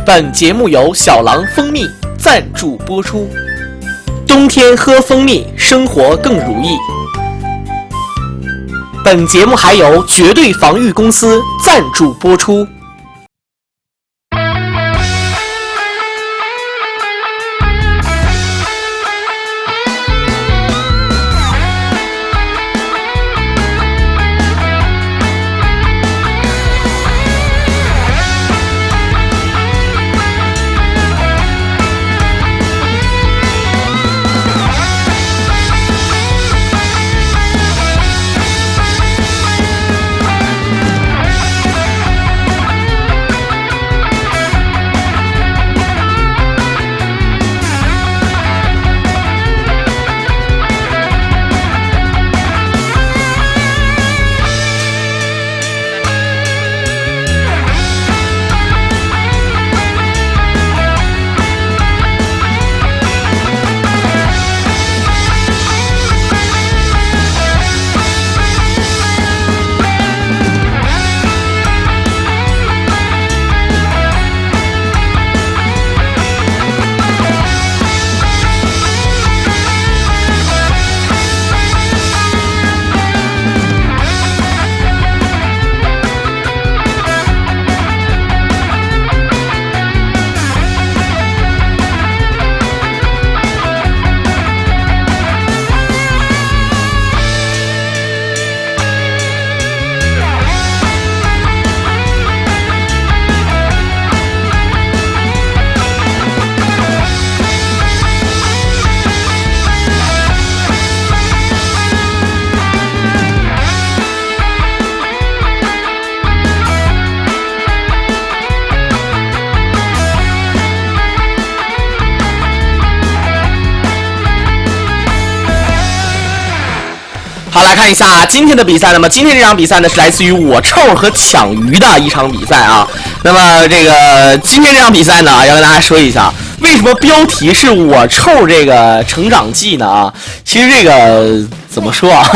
本节目由小狼蜂蜜赞助播出。冬天喝蜂蜜，生活更如意。本节目还由绝对防御公司赞助播出。好，来看一下今天的比赛。那么今天这场比赛呢，是来自于我臭和抢鱼的一场比赛啊。那么这个今天这场比赛呢，要跟大家说一下，为什么标题是我臭这个成长记呢？啊，其实这个怎么说啊？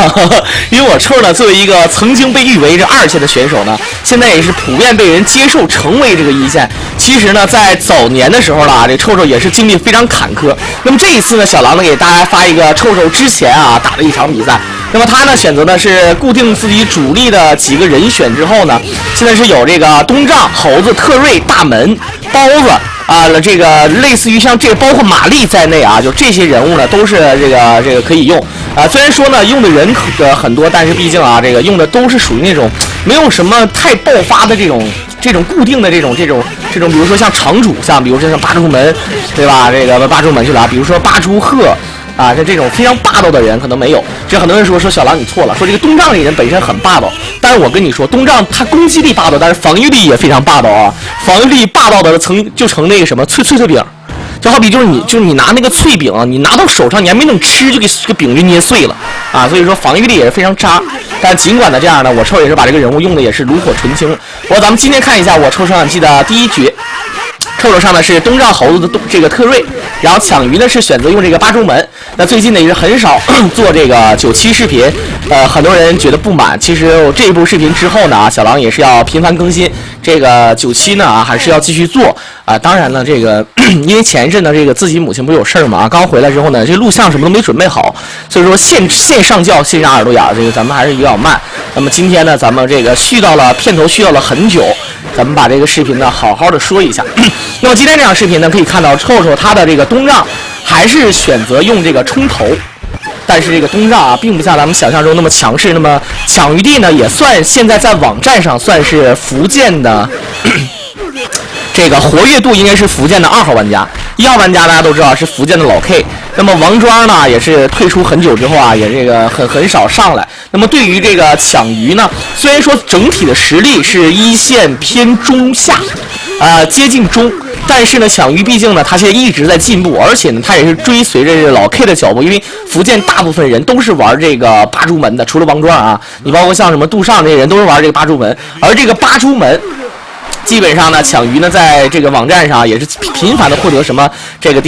因为我臭呢，作为一个曾经被誉为这2线的选手呢，现在也是普遍被人接受成为这个1线。其实呢，在早年的时候呢，这臭臭也是经历非常坎坷。那么这一次呢，小狼呢给大家发一个臭臭之前啊打的一场比赛。那么他呢选择的是固定自己主力的几个人选之后呢，现在是有这个东丈、猴子、特瑞、大门、包子啊，这个类似于像这个包括玛丽在内啊，就这些人物呢都是这个可以用啊。虽然说呢用的人很多，但是毕竟啊这个用的都是属于那种没有什么太爆发的这种固定的这种，比如说像场主，像比如说像八柱门，对吧？这个八柱门去了，比如说八柱鹤。啊，像这种非常霸道的人可能没有，这很多人说小狼你错了，说这个东丈这人本身很霸道，但是我跟你说，东丈他攻击力霸道，但是防御力也非常霸道啊，防御力霸道的就成那个什么脆饼，就好比就是你拿那个脆饼啊，你拿到手上你还没等吃就给这个饼就捏碎了啊，所以说防御力也是非常渣。但尽管呢这样呢，我臭也是把这个人物用的也是炉火纯青。咱们今天看一下我臭成长记的第一局。臭臭上呢是东丈猴子的这个特瑞，然后抢鱼呢是选择用这个八柱门。那最近呢也是很少做这个97视频，很多人觉得不满。其实这一部视频之后呢，小狼也是要频繁更新。这个97呢还是要继续做啊。当然了，这个因为前一阵呢这个自己母亲不是有事儿嘛，刚回来之后呢，这录像什么都没准备好，所以说线上叫线上耳朵眼，这个咱们还是有点慢。那么今天呢，咱们这个片头续到了很久。咱们把这个视频呢好好的说一下。那么今天这场视频呢，可以看到臭臭他的这个东丈还是选择用这个冲头，但是这个东丈啊，并不像咱们想象中那么强势。那么抢鱼地呢，也算现在在网站上算是福建的这个活跃度应该是福建的2号玩家，1号玩家大家都知道是福建的老 K。那么王庄呢，也是退出很久之后啊，也这个很少上来。那么对于这个抢鱼呢，虽然说整体的实力是1线偏中下，接近中，但是呢，抢鱼毕竟呢，他现在一直在进步，而且呢，他也是追随着这个老 K 的脚步，因为福建大部分人都是玩这个八柱门的，除了王庄啊，你包括像什么杜尚这些人都是玩这个八柱门，而这个八柱门。基本上呢，抢鱼呢，在这个网站上也是频繁的获得什么这个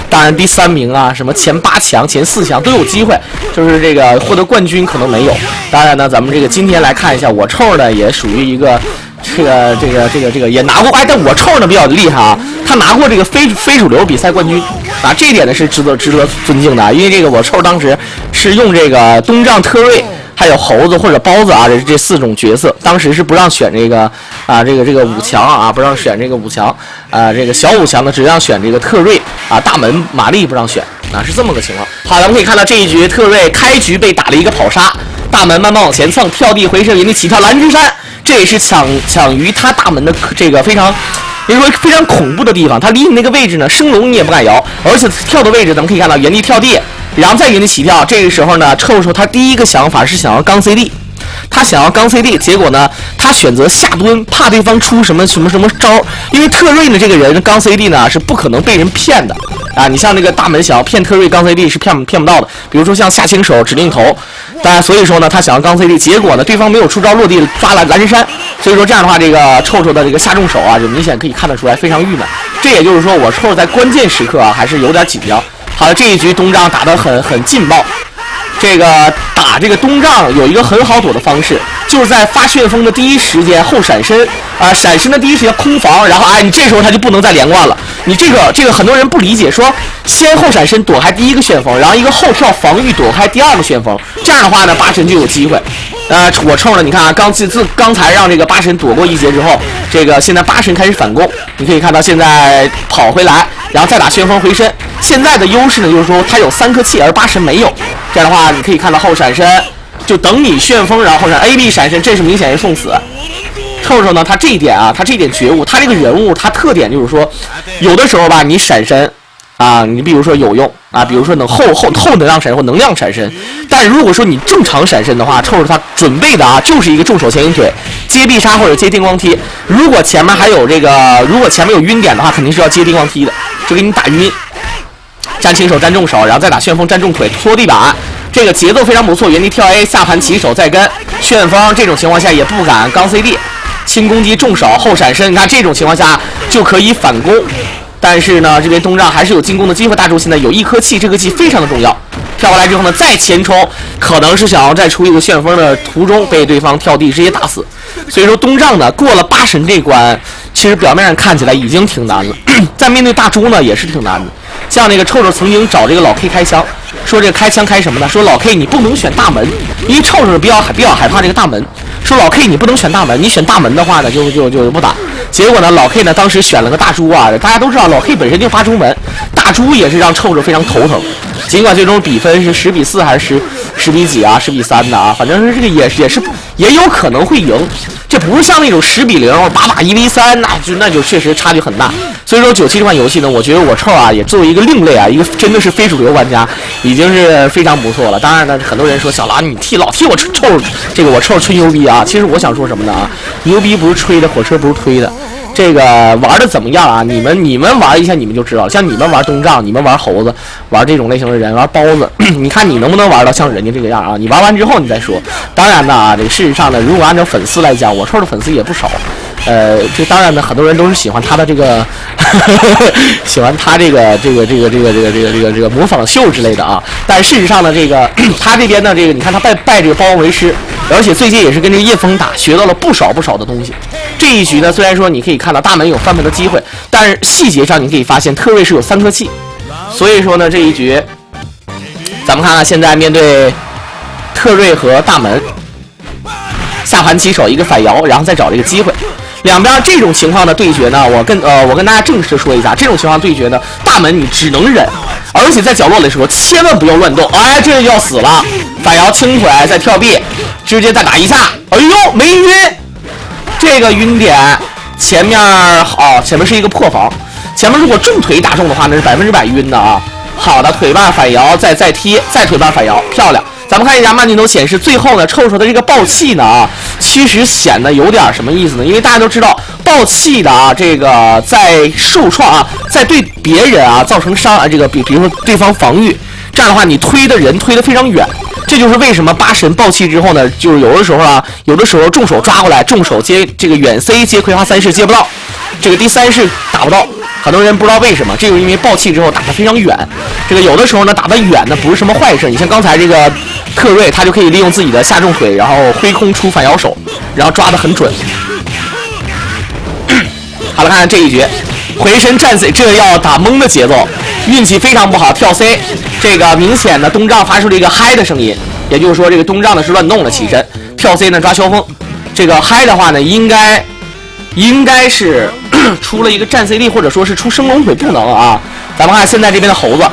当然第3名啊，什么前8强、前4强都有机会，就是这个获得冠军可能没有。当然呢，咱们这个今天来看一下，我臭呢也属于一个这个也拿过，但我臭呢比较厉害啊，他拿过这个非主流比赛冠军啊，这一点呢是值得尊敬的，因为这个我臭当时是用这个东丈、特瑞还有猴子或者包子啊这4种角色，当时是不让选这个啊这个5强啊，不让选这个5强啊，这个小5强呢只让选这个特瑞啊，大门玛丽不让选啊，是这么个情况。好，咱们可以看到这一局特瑞开局被打了一个跑杀，大门慢慢往前蹭，跳地回身原地起跳蓝之山，这也是抢于他大门的这个非常恐怖的地方，他离你那个位置呢，升龙你也不敢摇，而且跳的位置咱们可以看到原地跳地，然后再原地起跳。这个时候呢，臭他第一个想法是想要刚 CD， 他想要刚 CD， 结果呢，他选择下蹲，怕对方出什么招，因为特瑞呢这个人刚 CD 呢是不可能被人骗的啊，你像那个大门想要骗特瑞刚 CD 是骗不到的，比如说像下轻手指令头，当然所以说呢他想要刚 CD， 结果呢对方没有出招落地抓了蓝之山，所以说这样的话这个臭的这个下重手啊就明显可以看得出来非常郁闷，这也就是说我臭在关键时刻啊还是有点紧张。好，这一局东丈打得很劲爆，这个打这个东丈有一个很好躲的方式，就是在发旋风的第一时间后闪身啊，闪身的第一时间空防，然后你这时候他就不能再连贯了。你这个很多人不理解，说先后闪身躲开第一个旋风，然后一个后跳防御躲开第二个旋风，这样的话呢八神就有机会。我冲了，你看啊，刚才让这个八神躲过一劫之后，这个现在八神开始反攻，你可以看到现在跑回来，然后再打旋风回身。现在的优势呢，就是说他有3颗气，而八神没有。这样的话，你可以看到后闪身，就等你旋风，然后后闪 AB 闪身，这是明显是送死。臭呢，他这一点啊，他这一点觉悟，他这个人物，他特点就是说，有的时候吧，你闪身啊，你比如说有用啊，比如说能后能量闪身或能量闪身，但如果说你正常闪身的话，臭他准备的啊，就是一个重手前引腿接必杀或者接电光踢。如果前面还有这个，如果前面有晕点的话，肯定是要接电光踢的，就给你打晕。站轻手站重手，然后再打旋风站重腿拖地板，这个节奏非常不错。原地跳 A 下盘起手再跟旋风，这种情况下也不敢刚 CD， 轻攻击重手后闪身，你看这种情况下就可以反攻。但是呢，这边东丈还是有进攻的机会。大柱现在有1颗气，这个气非常的重要。跳过来之后呢，再前冲，可能是想要再出一个旋风的途中被对方跳地直接打死。所以说东丈呢过了8神这关，其实表面上看起来已经挺难了，在面对大猪呢也是挺难的。像那个臭曾经找这个老 K 开枪，说这个开枪开什么呢？说老 K 你不能选大门，因为臭比较害怕这个大门。说老 K 你不能选大门，你选大门的话呢就不打。结果呢老 K 呢当时选了个大猪啊，大家都知道老 K 本身就发猪门，大猪也是让臭非常头疼。尽管最终比分是10比4还是10比几啊，10比3的啊，反正是这个也有可能会赢。这不是像那种10比0、8把1v3，那就确实差距很大。所以说97这款游戏呢，我觉得我臭啊也作为一个另类啊，一个真的是非主流玩家，已经是非常不错了。当然呢，很多人说小狼你老替我臭这个我臭吹牛逼啊，其实我想说什么呢啊？牛逼不是吹的，火车不是推的。这个玩的怎么样啊？你们玩一下你们就知道了。像你们玩东丈，你们玩猴子，玩这种类型的人，玩包子，你看你能不能玩到像人家这个样啊？你玩完之后你再说。当然呢啊，这个事实上呢，如果按照粉丝来讲，我臭的粉丝也不少。这当然呢，很多人都是喜欢他的这个，喜欢他这个模仿秀之类的啊。但事实上呢，这个他这边呢，这个你看他拜这个包王为师，而且最近也是跟这个叶枫打，学到了不少的东西。这一局呢，虽然说你可以看到大门有翻盘的机会，但是细节上你可以发现特瑞是有3颗气，所以说呢这一局，咱们看看现在面对特瑞和大门，下盘起手一个反摇，然后再找这个机会。两边这种情况的对决呢，我跟大家正式说一下，这种情况对决呢，大门你只能忍，而且在角落里的时候千万不要乱动，哎，这就要死了。反摇轻腿再跳臂，直接再打一下，哎呦没晕。这个晕点前面前面是一个破防，前面如果重腿打中的话，那是100%晕的啊。好的，腿把反摇，再踢，再腿把反摇，漂亮。咱们看一下慢镜头显示，最后呢，臭的这个爆气呢啊，其实显得有点什么意思呢？因为大家都知道，爆气的啊，这个在受创啊，在对别人啊造成伤啊，这个比如说对方防御，这样的话你推的人推得非常远。这就是为什么8神爆气之后呢，就是有的时候重手抓过来，重手接这个远 C 接葵花3式接不到，这个第3式打不到。很多人不知道为什么，这就是因为爆气之后打得非常远。这个有的时候呢打得远呢不是什么坏事，你像刚才这个特瑞，他就可以利用自己的下重腿，然后挥空出反摇手，然后抓得很准。好了，看看这一局，回身战 C， 这要打懵的节奏，运气非常不好，跳 C， 这个明显的东丈发出了一个嗨的声音，也就是说这个东丈呢是乱动的起身，跳 C 呢抓萧峰，这个嗨的话呢应该是出了一个战 CD 或者说是出升龙腿不能啊。咱们看现在这边的猴子，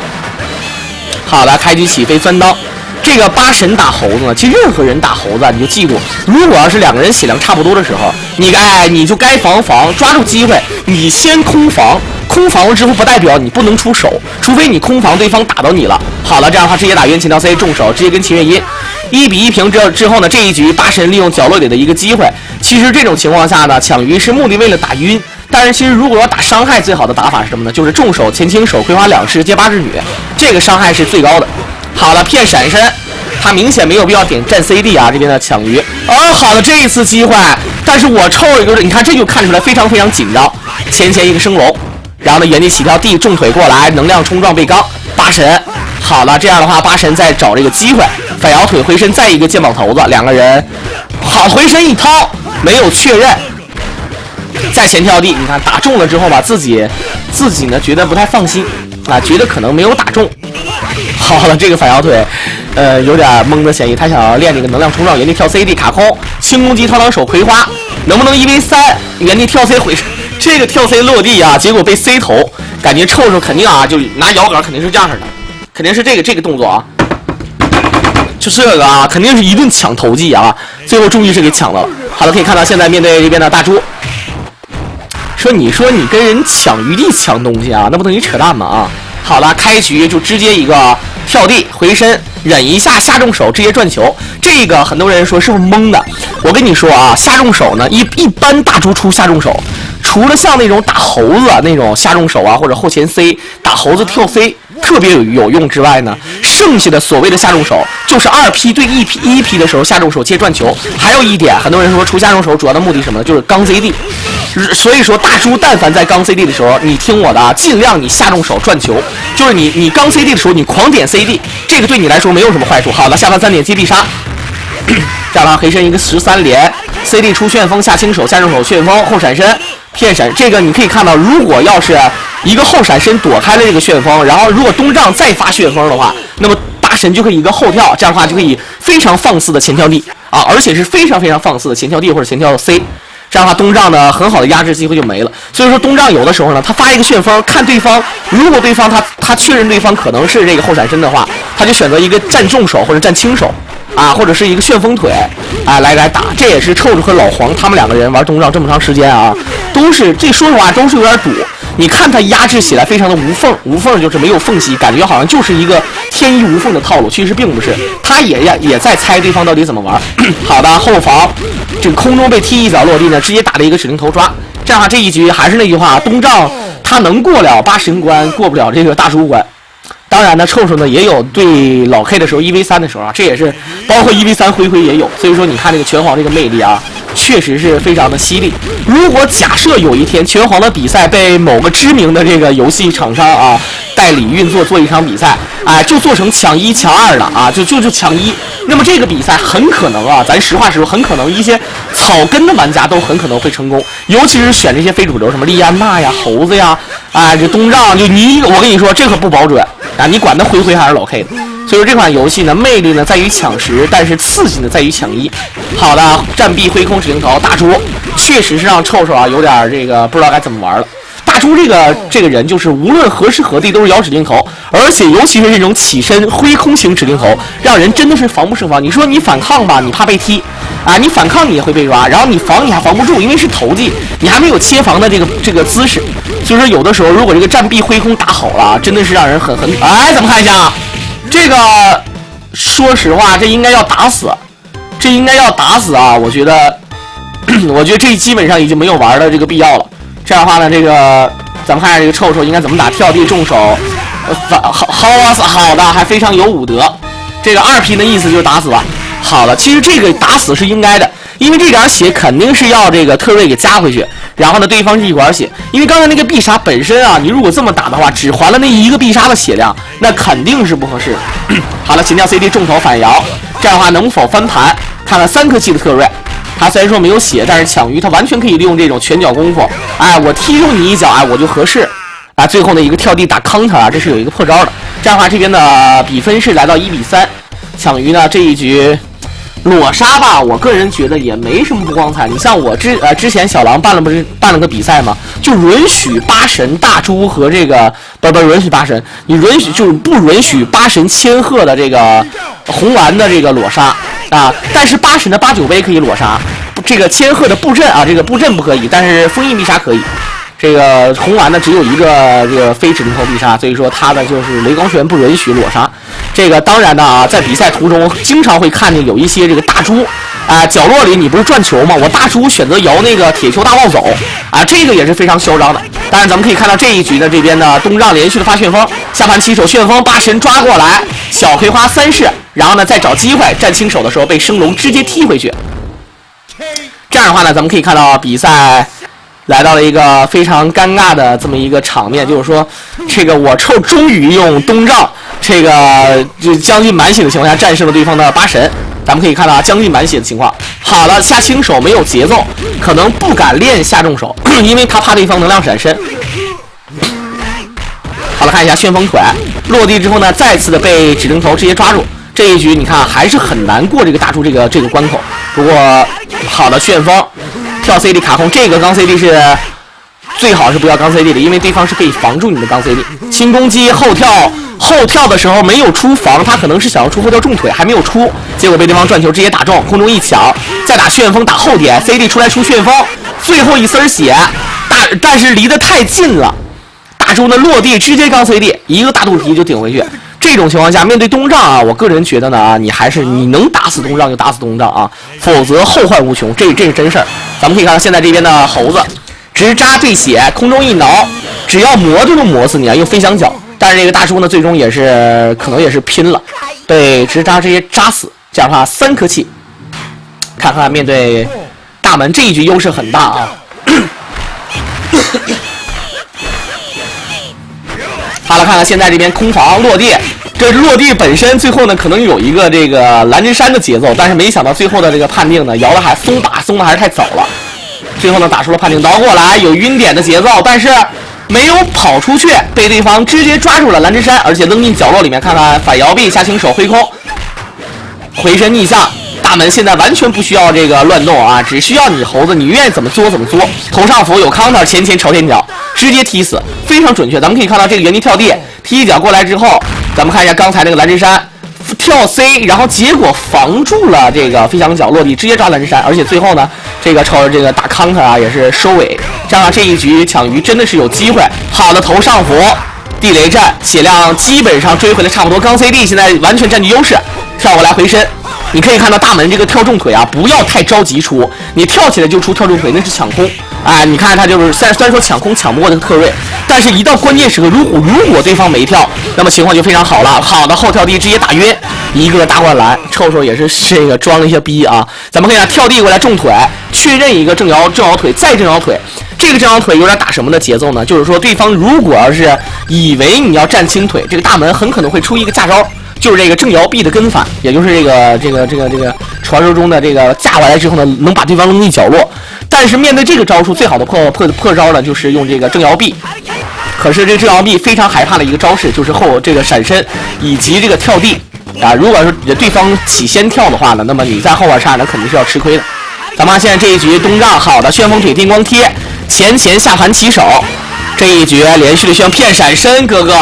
好的，开局起飞钻刀。这个八神打猴子呢，其实任何人打猴子，你就记住，如果要是两个人血量差不多的时候，你就该防，抓住机会，你先空防了之后不代表你不能出手，除非你空防对方打到你了。好了，这样的话直接打冤情调 C 重手，直接跟秦月音1比1平之后呢，这一局八神利用角落里的一个机会，其实这种情况下呢，抢鱼是目的为了打晕。但是其实如果要打伤害，最好的打法是什么呢？就是重手、前倾手、葵花两式接八智女，这个伤害是最高的。好了，骗闪身，他明显没有必要点站 CD 啊，这边的抢鱼。好了，这一次机会，但是我抽一个，你看这就看出来非常非常紧张。前一个升龙，然后呢原地起跳地重腿过来，能量冲撞被刚八神。好了，这样的话八神在找这个机会，反摇腿回身，再一个肩膀头子，两个人好回身一掏，没有确认。再前跳地，你看打中了之后吧，自己呢觉得不太放心啊，觉得可能没有打中。好了，这个反摇腿，有点懵的嫌疑。他想要练这个能量冲撞，原地跳 CD 卡空，轻攻击掏裆手葵花，能不能1v3？原地跳 C 回身，这个跳 C 落地啊，结果被 C 头，感觉臭肯定啊，就拿摇杆肯定是这样式的，肯定是这个动作啊，就这个啊，肯定是一顿抢头技啊，最后终于是给抢到了。好了，可以看到现在面对这边的大猪。你说你跟人抢余地抢东西啊，那不等于扯淡吗啊？好了，开局就直接一个跳地回身忍一下下重手直接转球，这个很多人说是不是懵的？我跟你说啊，下重手呢一般大猪出下重手，除了像那种打猴子那种下重手啊，或者后前 C 打猴子跳 C 特别有用之外呢，剩下的所谓的下重手就是2P对1P 的时候下重手接转球。还有一点，很多人说出下重手主要的目的是什么呢？就是刚 CD。所以说大猪但凡在刚 CD 的时候，你听我的啊，尽量你下重手转球，就是你刚 CD 的时候你狂点 CD， 这个对你来说没有什么坏处。好了，下方3点击必杀，这样黑身一个13连 CD 出旋风下轻手下重手旋风后闪身骗闪，这个你可以看到，如果要是一个后闪身躲开了这个旋风，然后如果东丈再发旋风的话，那么八神就可以一个后跳，这样的话就可以非常放肆的前跳地啊，而且是非常非常放肆的前跳地或者前跳 C。这样的话，东丈呢很好的压制机会就没了。所以说东丈有的时候呢，他发一个旋风，看对方，如果对方他确认对方可能是这个后闪身的话，他就选择一个站重手或者站轻手啊，或者是一个旋风腿啊来打。这也是臭子和老黄他们两个人玩东丈这么长时间啊，都是这说实话都是有点堵。你看他压制起来非常的无缝就是没有缝隙，感觉好像就是一个天衣无缝的套路，其实并不是，他也在猜对方到底怎么玩。好的，后防这个空中被踢一脚落地呢，直接打了一个指令头抓。这样的话，这一局还是那句话，东丈他能过了八神关，过不了这个大猪关。当然呢，臭臭呢也有对老 K 的时候1v3的时候啊，这也是包括1v3回也有。所以说你看这个拳皇这个魅力啊，确实是非常的犀利。如果假设有一天拳皇的比赛被某个知名的这个游戏厂商啊代理运作做一场比赛啊，就做成抢1抢2的啊，就抢1，那么这个比赛很可能啊，咱实话实说，很可能一些草根的玩家都很可能会成功，尤其是选这些非主流，什么莉安娜呀、猴子呀，啊，这东丈就我跟你说，这可不保准啊，你管他回还是老 K 的。所以说这款游戏呢，魅力呢在于抢10，但是刺激呢在于抢1。好的，战臂挥空指令头，大猪确实是让臭臭啊有点这个不知道该怎么玩了。大猪这个人就是无论何时何地都是摇指令头，而且尤其是这种起身挥空型指令头，让人真的是防不胜防。你说你反抗吧，你怕被踢啊，你反抗你也会被抓，然后你防你还防不住，因为是投技，你还没有切防的这个姿势。所以说有的时候如果这个战臂挥空打好了，真的是让人很哎，咱们看一下这个，说实话这应该要打死，啊！我觉得这基本上已经没有玩的这个必要了。这样的话呢，这个咱们看一下这个臭臭应该怎么打，跳地重手，好的，还非常有武德。这个2P 的意思就是打死吧。好了，其实这个打死是应该的，因为这点血肯定是要这个特瑞给加回去，然后呢，对方是1管血，因为刚才那个必杀本身啊，你如果这么打的话，只还了那一个必杀的血量，那肯定是不合适。好了，前跳 CD 重头反摇，这样的话能否翻盘？看看3颗气的特瑞，他虽然说没有血，但是抢鱼他完全可以利用这种拳脚功夫，哎，我踢中你一脚，哎，我就合适。啊，最后呢一个跳地打 counter 啊，这是有一个破招的。这样的话，这边的比分是来到1比3。抢鱼呢这一局裸杀吧，我个人觉得也没什么不光彩。你像我之前小狼办了个比赛嘛，就允许八神大猪和这个不允许八神，你就是不允许八神千鹤的这个红丸的这个裸杀啊，但是八神的8、9杯可以裸杀，这个千鹤的布阵啊，这个布阵不可以，但是封印必杀可以。这个红丸呢只有一个这个非指定头必杀，所以说他的就是雷光拳不允许裸杀。这个当然的啊，在比赛途中经常会看见有一些这个大猪啊，角落里你不是转球吗？我大猪选择摇那个铁球大暴走啊，这个也是非常嚣张的。当然咱们可以看到这一局呢，这边呢东让连续的发旋风，下盘起手旋风，八神抓过来，小葵花3式，然后呢再找机会站清手的时候被升龙直接踢回去。这样的话呢，咱们可以看到比赛来到了一个非常尴尬的这么一个场面，就是说，这个我臭终于用东丈这个就将近满血的情况下战胜了对方的八神。咱们可以看到啊，将近满血的情况。好了，下轻手没有节奏，可能不敢练下重手，因为他怕对方能量闪身。好了，看一下旋风腿落地之后呢，再次的被指定头直接抓住。这一局你看还是很难过这个大猪这个关口。不过好的旋风。跳 CD 卡控，这个刚 CD 是最好是不要刚 CD 的，因为对方是可以防住你的刚 CD。轻攻击后跳的时候没有出防，他可能是想要出后跳重腿还没有出，结果被对方转球直接打中，空中一抢，再打旋风打后点 ，CD 出来出旋风，最后一丝血，但是离得太近了，大猪呢落地直接刚 CD， 一个大肚皮就顶回去。这种情况下，面对东丈啊，我个人觉得呢啊，你能打死东丈就打死东丈啊，否则后患无穷，这是真事儿。咱们可以看到现在这边的猴子直扎对血，空中一挠，只要磨就能磨死你啊，用飞翔脚。但是这个大叔呢，最终也是可能也是拼了，被直扎直接扎死。这样的话3颗气，看看面对大门这一局优势很大啊。好了，看看现在这边空防落地，这落地本身最后呢可能有一个这个蓝之山的节奏，但是没想到最后的这个判定呢摇的还松的还是太早了，最后呢打出了判定刀过来，有晕点的节奏，但是没有跑出去，被对方直接抓住了蓝之山，而且扔进角落里面。看看反摇臂下轻手挥空，回身逆向。大门现在完全不需要这个乱动啊，只需要你猴子，你愿意怎么作怎么作。头上符有 counter 前朝天脚，直接踢死，非常准确。咱们可以看到这个原地跳地，踢一脚过来之后，咱们看一下刚才那个蓝之山跳 C， 然后结果防住了这个飞翔脚落地，直接抓蓝之山，而且最后呢，这个朝着这个打 counter 啊也是收尾。这样这一局抢鱼真的是有机会。好的头上符，地雷战，血量基本上追回来差不多。刚 CD 现在完全占据优势，跳过来回身。你可以看到大门这个跳重腿啊，不要太着急出，你跳起来就出跳重腿那是抢空啊！你看他就是虽然说抢空抢不过那个特瑞，但是一到关键时刻，如果对方没跳，那么情况就非常好了。好的后跳地直接打晕一个大灌篮，臭臭也是这个装了一些逼啊！咱们可以看跳地过来重腿，确认一个正摇腿，再正摇腿。这个正摇腿有点打什么的节奏呢？就是说对方如果要是以为你要站轻腿，这个大门很可能会出一个架招。就是这个正摇臂的跟反，也就是这个传说中的这个架过来之后呢，能把对方扔进角落。但是面对这个招数，最好的破招呢，就是用这个正摇臂。可是这正摇臂非常害怕的一个招式，就是后这个闪身以及这个跳地啊。如果说对方起先跳的话呢，那么你在后边刹那肯定是要吃亏的。咱们看现在这一局东让好的旋风腿电光贴，前下盘起手，这一局连续的需要骗闪身，哥哥。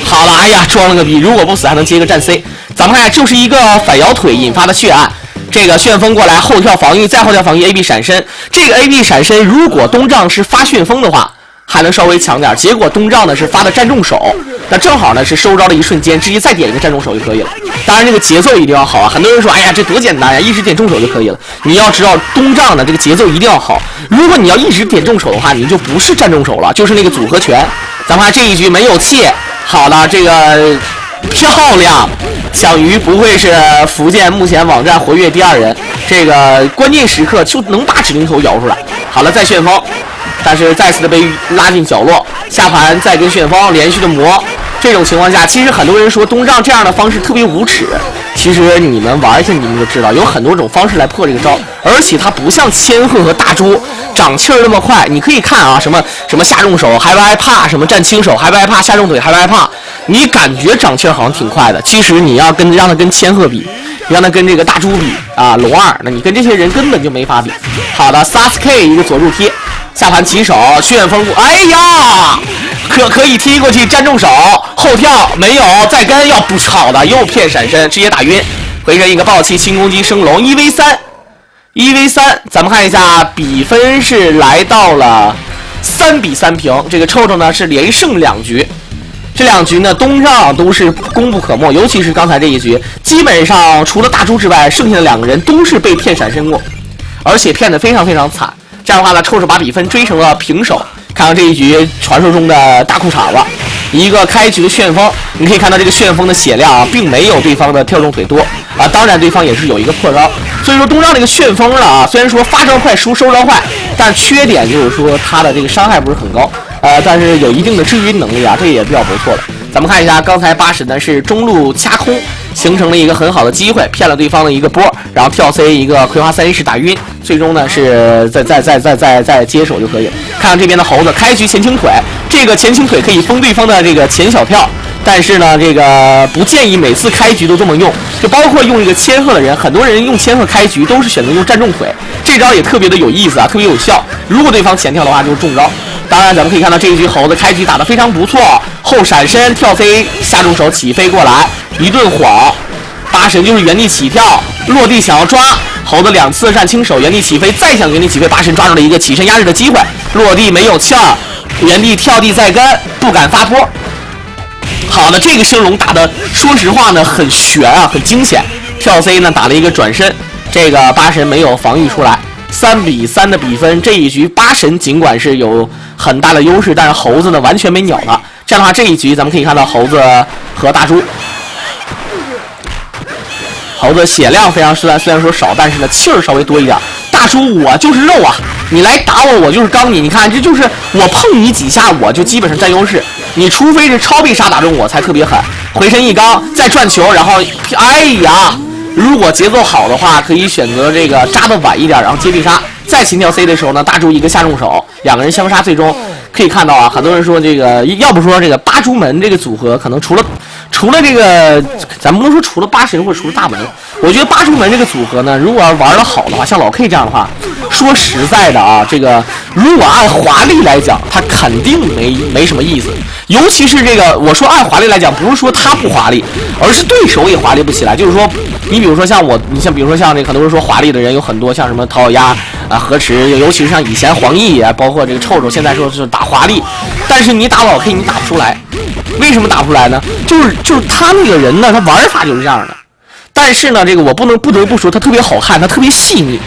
好了，哎呀，装了个逼！如果不死，还能接个战 C。咱们看，就是一个反摇腿引发的血案。这个旋风过来，后跳防御，再后跳防御 ，AB 闪身。这个 AB 闪身，如果东丈是发旋风的话，还能稍微强点。结果东丈呢是发的战重手，那正好呢是收招的一瞬间，直接再点一个战重手就可以了。当然，这个节奏一定要好啊！很多人说，哎呀，这多简单呀，一直点重手就可以了。你要知道，东丈的这个节奏一定要好。如果你要一直点重手的话，你就不是战重手了，就是那个组合拳。咱们看这一局没有气。好了，这个漂亮，抢鱼不会是福建目前网站活跃第2人，这个关键时刻就能把指令头摇出来。好了，再旋风，但是再次的被拉进角落，下盘再跟旋风连续的磨，这种情况下，其实很多人说东丈这样的方式特别无耻。其实你们玩一下，你们就知道有很多种方式来破这个招，而且它不像千鹤和大猪长气儿那么快。你可以看啊，什么下重手害不害怕，什么战轻手害不害怕，下重腿害不害怕，你感觉长气儿好像挺快的，其实你要让他跟千鹤比，让他跟这个大猪比啊，龙二，那你跟这些人根本就没法比。好的 ，Sasuke 一个左入贴，下盘起手，旋风步，哎呀！可以踢过去，站重手，后跳没有，再跟要不好的，又骗闪身，直接打晕，回身一个暴气轻攻击升龙1v3，咱们看一下比分是来到了3-3平，这个臭臭呢是连胜2局，这2局呢东丈都是功不可没，尤其是刚才这一局，基本上除了大猪之外，剩下的2个人都是被骗闪身过，而且骗得非常非常惨。这样的话呢，臭臭把比分追成了平手。看看这一局传说中的大裤衩子，一个开局的旋风，你可以看到这个旋风的血量啊，并没有对方的跳重腿多啊，当然对方也是有一个破招，所以说东丈这个旋风了啊，虽然说发招快收招快，但缺点就是说它的这个伤害不是很高，但是有一定的治愈能力啊，这也比较不错的。咱们看一下，刚才八神呢是中路掐空，形成了一个很好的机会，骗了对方的一个波，然后跳 C 一个葵花3式打晕，最终呢是再接手就可以。看看这边的猴子，开局前倾腿，这个前倾腿可以封对方的这个前小跳，但是呢这个不建议每次开局都这么用，就包括用一个千鹤的人，很多人用千鹤开局都是选择用站重腿，这招也特别的有意思啊，特别有效。如果对方前跳的话就是中招。当然咱们可以看到这一局猴子开局打得非常不错，后闪身跳飞下重手起飞过来，一顿晃，八神就是原地起跳，落地想要抓，猴子2次站轻手原地起飞，再想原地起飞，八神抓住了一个起身压制的机会，落地没有气儿，原地跳地再跟，不敢发波。好的，这个升龙打的说实话呢很悬啊，很惊险，跳 C 呢打了一个转身，这个八神没有防御出来。3-3的比分，这一局八神尽管是有很大的优势，但是猴子呢完全没鸟他。这样的话，这一局咱们可以看到猴子和大猪，猴子血量非常虽然说少，但是呢气儿稍微多一点。大猪我就是肉啊，你来打我，我就是刚你。你看，这就是我碰你几下，我就基本上占优势。你除非是超必杀打中我才特别狠，回身一刚再转球，然后哎呀。如果节奏好的话，可以选择这个扎的晚一点，然后接必杀。再前跳 C 的时候呢，大猪一个下重手，2个人相杀，最终可以看到啊，很多人说这个，要不说这个八猪门这个组合，可能除了这个，咱不能说除了八神或者除了大门，我觉得八猪门这个组合呢，如果要玩得好的话，像老 K 这样的话，说实在的啊，这个如果按华丽来讲，它肯定没什么意思。尤其是这个，我说按华丽来讲，不是说他不华丽，而是对手也华丽不起来。就是说，你比如说像我，你像比如说像这很多人说华丽的人有很多，像什么陶小鸭啊、河池，尤其是像以前黄奕啊，包括这个臭臭，现在说是打华丽，但是你打老 K 你打不出来，为什么打不出来呢？就是他那个人呢，他玩法就是这样的。但是呢，这个我不得不说，他特别好看，他特别细腻。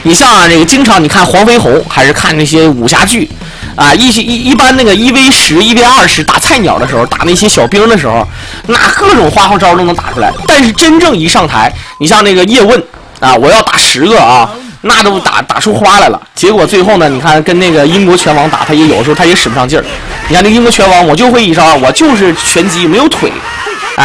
你像啊，这个经常你看黄飞鸿，还是看那些武侠剧啊，一般那个1v10、1v20打菜鸟的时候，打那些小兵的时候，那各种花花招都能打出来。但是真正一上台，你像那个叶问啊，我要打10个啊，那都打出花来了。结果最后呢，你看跟那个英国拳王打，他也有时候他也使不上劲儿。你看那个英国拳王，我就会一招，我就是拳击没有腿。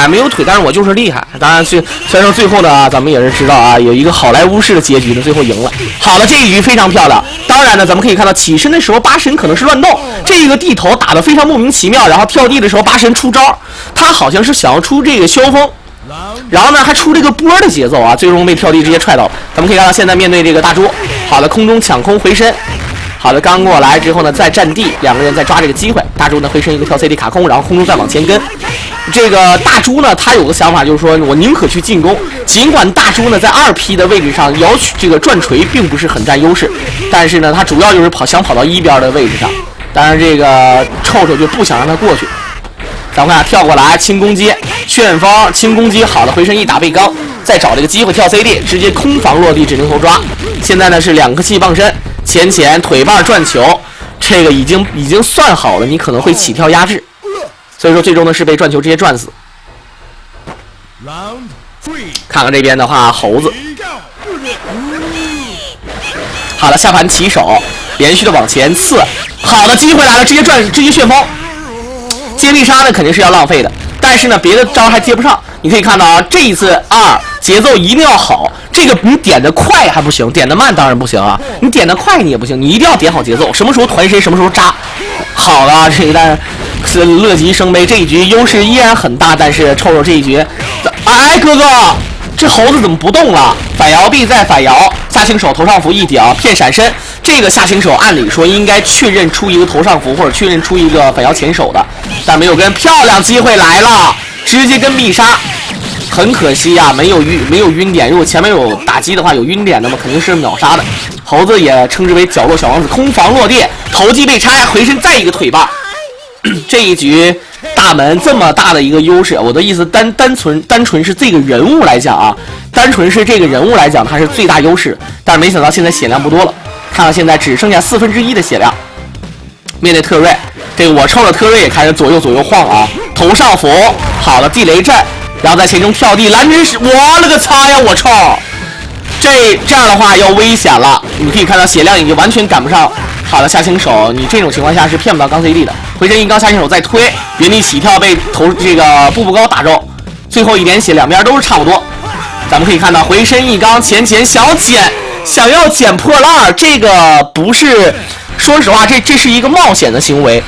没有腿，但是我就是厉害。当然，虽然说最后呢，咱们也是知道啊，有一个好莱坞式的结局呢，最后赢了。好了，这一局非常漂亮。当然呢，咱们可以看到起身的时候，八神可能是乱动，这个地头打得非常莫名其妙。然后跳地的时候，八神出招，他好像是想要出这个萧峰，然后呢还出这个波的节奏啊，最终被跳地直接踹倒。咱们可以看到现在面对这个大猪，好的，空中抢空回身。好的，刚过来之后呢，再站地，2个人再抓这个机会。大猪呢回身一个跳 CD 卡空，然后空中再往前跟。这个大猪呢，他有个想法，就是说我宁可去进攻。尽管大猪呢在2P 的位置上摇取这个转锤并不是很占优势，但是呢，他主要就是想跑到一边的位置上。当然，这个臭臭就不想让他过去。咱们看跳过来轻攻击，旋风轻攻击，好的回身一打被刚，再找这个机会跳 CD， 直接空防落地指定头抓。现在呢是2个气傍身。前腿把转球，这个已经算好了，你可能会起跳压制，所以说最终呢是被转球直接转死。看看这边的话，猴子，好了，下盘起手，连续的往前刺，好的机会来了，直接旋风，接必杀呢肯定是要浪费的，但是呢别的招还接不上。你可以看到啊，这一次2节奏一定要好，这个你点的快还不行，点的慢当然不行啊，你点的快你也不行，你一定要点好节奏，什么时候团身什么时候扎。好了，这个但是乐极生悲，这一局优势依然很大，但是臭臭这一局，哎哥哥，这猴子怎么不动了？反摇臂再反摇，下轻手头上符一顶骗闪身，这个下轻手按理说应该确认出一个头上符或者确认出一个反摇前手的，但没有跟，漂亮机会来了，直接跟必杀。很可惜呀、没有晕点。如果前面有打击的话，有晕点，那么肯定是秒杀的。猴子也称之为角落小王子，空防落地，头技被拆，回身再一个腿把。这一局大门这么大的一个优势，我的意思单纯是这个人物来讲啊，单纯是这个人物来讲，它是最大优势。但是没想到现在血量不多了，看到现在只剩下1/4的血量。面对特瑞，这个我抽的特瑞也开始左右晃啊，头上符，好了地雷阵。然后在前中跳地蓝针石，我勒个擦呀！我操，这样的话要危险了。你可以看到血量已经完全赶不上。好的下轻手，你这种情况下是骗不到刚 CD 的。回身一刚下轻手再推，原地起跳被这个步步高打中，最后一点血两边都是差不多。咱们可以看到回身一刚前小捡，想要捡破烂，这个不是，说实话这是一个冒险的行为，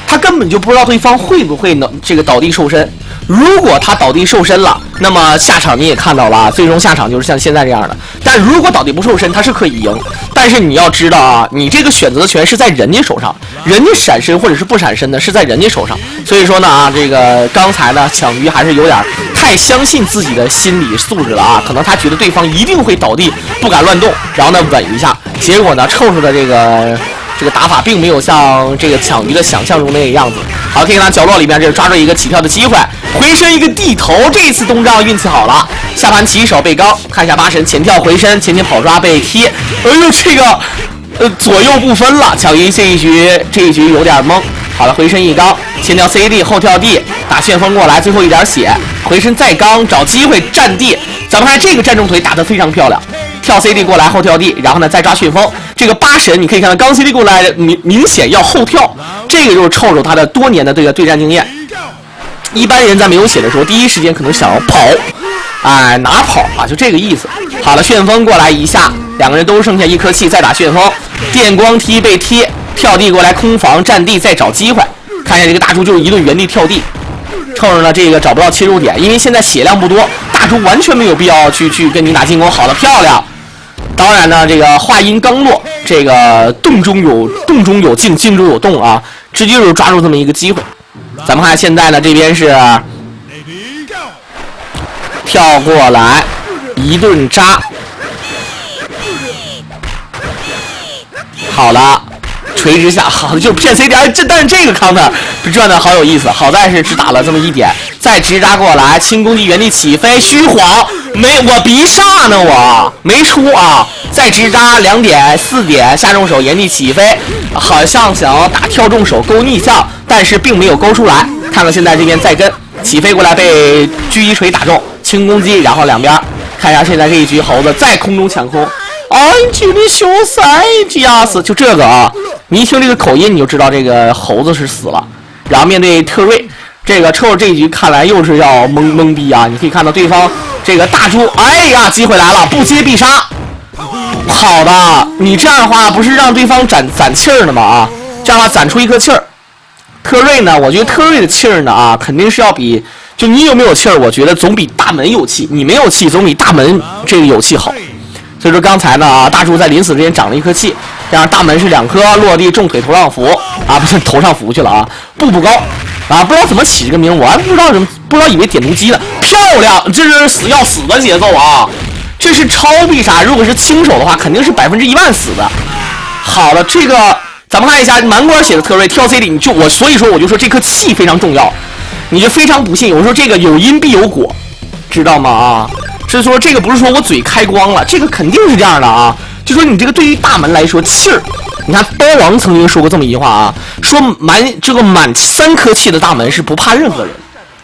他根本就不知道对方会不会这个倒地受身。如果他倒地受身了，那么下场你也看到了啊，最终下场就是像现在这样的。但如果倒地不受身，他是可以赢。但是你要知道啊，你这个选择权是在人家手上，人家闪身或者是不闪身的是在人家手上。所以说呢啊，这个刚才呢抢鱼还是有点太相信自己的心理素质了啊，可能他觉得对方一定会倒地，不敢乱动，然后呢稳一下。结果呢臭臭的这个打法并没有像这个抢鱼的想象中那个样子。好，可以看角落里面这个抓住一个起跳的机会，回身一个地头，这一次东丈运气好了，下盘起手被刚，看一下八神前跳回身，前跑抓被踢，哎呦这个左右不分了，抢鱼这一局有点懵。好了，回身一刚，前跳 CD 后跳地，打旋风过来，最后一点血，回身再刚找机会站地，咱们看这个站中腿打得非常漂亮。跳 CD 过来后跳地，然后呢再抓旋风。这个八神你可以看到刚 CD 过来明显要后跳，这个就是臭臭他的多年的这个对战经验。一般人在没有血的时候，第一时间可能想要跑，哎哪跑啊，就这个意思。好了，旋风过来一下，两个人都剩下一颗气，再打旋风，电光踢被踢，跳地过来空防站地再找机会。看一下这个大猪就是一顿原地跳地。臭臭呢这个找不到切入点，因为现在血量不多，大猪完全没有必要去跟你打进攻。好了，漂亮。当然呢，这个话音刚落，这个动中有静，静中有动啊，直接就是抓住这么一个机会。咱们看现在呢，这边是跳过来一顿扎，好了。垂直下，好的就骗 C 点，但是这个 counter 转的好有意思，好在是只打了这么一点，再直扎过来，轻攻击原地起飞，虚晃，我必杀呢，我没出啊，再直扎2点4点下重手原地起飞，好像想要打跳重手勾逆向，但是并没有勾出来。看看现在这边再跟起飞过来被狙击锤打中，轻攻击，然后两边看一下现在这一局猴子在空中抢空。哎，这里秀才加死，就这个啊！你一听这个口音，你就知道这个猴子是死了。然后面对特瑞，这个臭这一局看来又是要懵逼啊！你可以看到对方这个大猪，哎呀，机会来了，不接必杀。好的，你这样的话不是让对方攒气儿了吗？啊，这样的话攒出一颗气儿。特瑞呢，我觉得特瑞的气儿呢啊，肯定是要比就你有没有气儿，我觉得总比大门有气。你没有气，总比大门这个有气好。所以说刚才呢啊，大猪在临死之前长了一颗气，这样大门是2颗落地重腿头上符啊，不是头上符去了啊，步步高啊，不知道怎么起这个名，我还不知道以为点毒机呢，漂亮，这是死要死的节奏啊，这是超必杀，如果是轻手的话，肯定是100%死的。好了，这个咱们看一下满管血的特瑞跳 C 里，所以说我就说这颗气非常重要，你就非常不信，我说这个有因必有果，知道吗啊？所以说这个不是说我嘴开光了，这个肯定是这样的啊。就说你这个对于大门来说气儿，你看包王曾经说过这么一句话啊，说满3颗气的大门是不怕任何人，